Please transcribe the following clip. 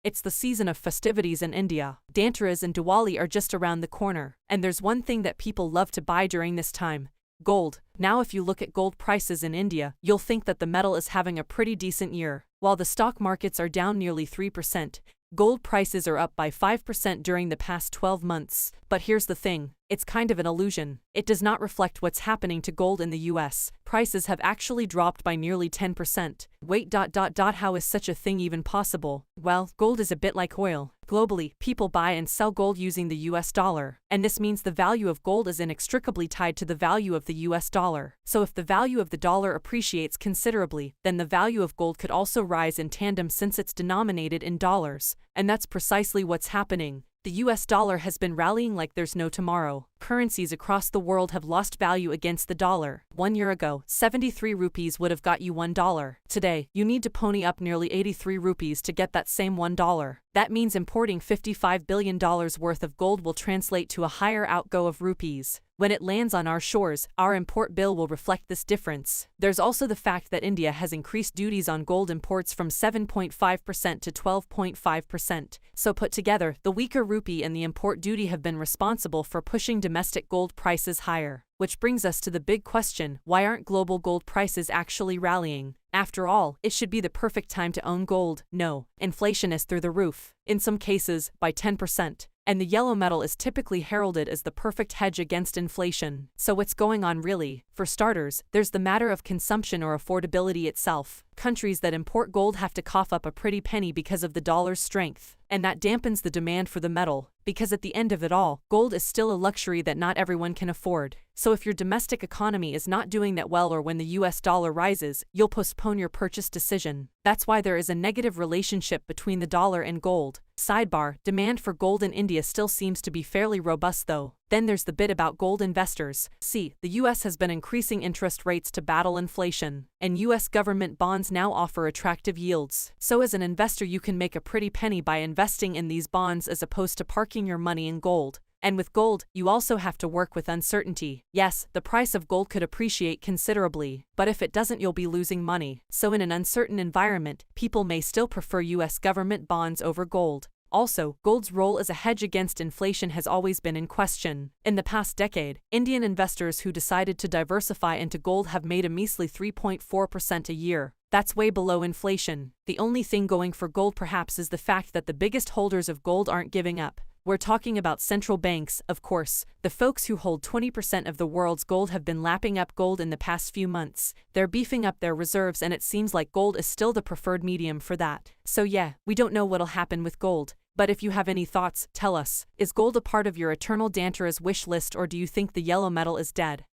It's the season of festivities in India. Dhanteras and Diwali are just around the corner. And there's one thing that people love to buy during this time: gold. Now if you look at gold prices in India, you'll think that the metal is having a pretty decent year. While the stock markets are down nearly 3%, gold prices are up by 5% during the past 12 months. But here's the thing: it's kind of an illusion. It does not reflect what's happening to gold in the US. Prices have actually dropped by nearly 10%. Wait, how is such a thing even possible? Well, gold is a bit like oil. Globally, people buy and sell gold using the US dollar, and this means the value of gold is inextricably tied to the value of the US dollar. So if the value of the dollar appreciates considerably, then the value of gold could also rise in tandem since it's denominated in dollars. And that's precisely what's happening. The US dollar has been rallying like there's no tomorrow. Currencies across the world have lost value against the dollar. 1 year ago, 73 rupees would have got you $1. Today, you need to pony up nearly 83 rupees to get that same $1. That means importing $55 billion worth of gold will translate to a higher outgo of rupees. When it lands on our shores, our import bill will reflect this difference. There's also the fact that India has increased duties on gold imports from 7.5% to 12.5%. So put together, the weaker rupee and the import duty have been responsible for pushing domestic gold prices higher. Which brings us to the big question: why aren't global gold prices actually rallying? After all, it should be the perfect time to own gold. No, inflation is through the roof, in some cases, by 10%. And the yellow metal is typically heralded as the perfect hedge against inflation. So what's going on really? For starters, there's the matter of consumption or affordability itself. Countries that import gold have to cough up a pretty penny because of the dollar's strength. And that dampens the demand for the metal, because at the end of it all, gold is still a luxury that not everyone can afford. So if your domestic economy is not doing that well, or when the US dollar rises, you'll postpone your purchase decision. That's why there is a negative relationship between the dollar and gold. Sidebar: demand for gold in India still seems to be fairly robust though. Then there's the bit about gold investors. See, the US has been increasing interest rates to battle inflation, and US government bonds now offer attractive yields. So as an investor, you can make a pretty penny by investing in these bonds as opposed to parking your money in gold. And with gold, you also have to work with uncertainty. Yes, the price of gold could appreciate considerably, but if it doesn't, you'll be losing money. So in an uncertain environment, people may still prefer US government bonds over gold. Also, gold's role as a hedge against inflation has always been in question. In the past decade, Indian investors who decided to diversify into gold have made a measly 3.4% a year. That's way below inflation. The only thing going for gold perhaps is the fact that the biggest holders of gold aren't giving up. We're talking about central banks, of course. The folks who hold 20% of the world's gold have been lapping up gold in the past few months. They're beefing up their reserves, and it seems like gold is still the preferred medium for that. So yeah, we don't know what'll happen with gold. But if you have any thoughts, tell us. Is gold a part of your eternal Dhanteras wish list, or do you think the yellow metal is dead?